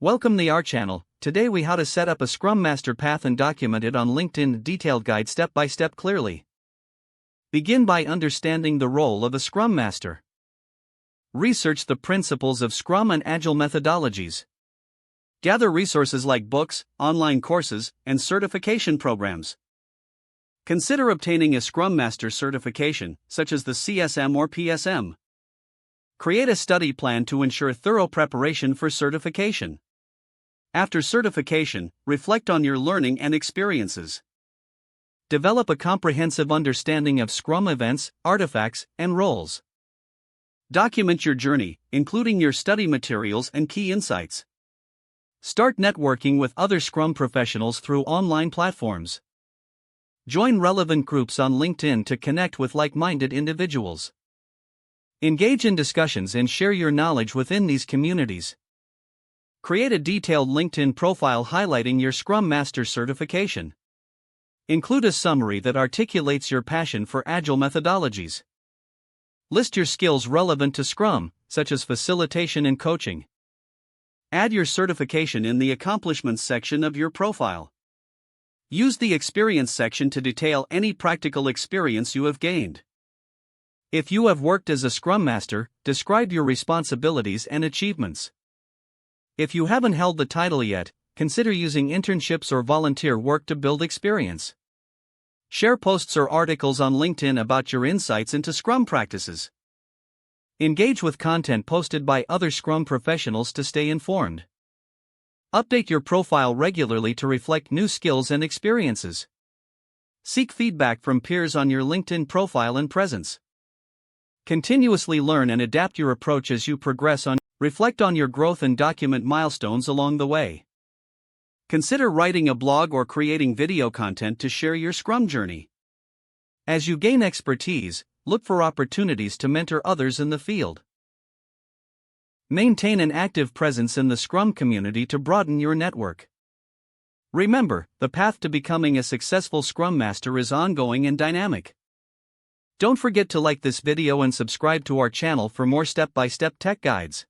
Welcome to our channel. Today we how to set up a Scrum Master path and document it on LinkedIn. Detailed guide step by step clearly. Begin by understanding the role of a Scrum Master. Research the principles of Scrum and Agile methodologies. Gather resources like books, online courses, and certification programs. Consider obtaining a Scrum Master certification, such as the CSM or PSM. Create a study plan to ensure thorough preparation for certification. After certification, reflect on your learning and experiences. Develop a comprehensive understanding of Scrum events, artifacts, and roles. Document your journey, including your study materials and key insights. Start networking with other Scrum professionals through online platforms. Join relevant groups on LinkedIn to connect with like-minded individuals. Engage in discussions and share your knowledge within these communities. Create a detailed LinkedIn profile highlighting your Scrum Master certification. Include a summary that articulates your passion for Agile methodologies. List your skills relevant to Scrum, such as facilitation and coaching. Add your certification in the accomplishments section of your profile. Use the experience section to detail any practical experience you have gained. If you have worked as a Scrum Master, describe your responsibilities and achievements. If you haven't held the title yet, consider using internships or volunteer work to build experience. Share posts or articles on LinkedIn about your insights into Scrum practices. Engage with content posted by other Scrum professionals to stay informed. Update your profile regularly to reflect new skills and experiences. Seek feedback from peers on your LinkedIn profile and presence. Continuously learn and adapt your approach as you progress on. Reflect on your growth and document milestones along the way. Consider writing a blog or creating video content to share your Scrum journey. As you gain expertise, look for opportunities to mentor others in the field. Maintain an active presence in the Scrum community to broaden your network. Remember, the path to becoming a successful Scrum Master is ongoing and dynamic. Don't forget to like this video and subscribe to our channel for more step-by-step tech guides.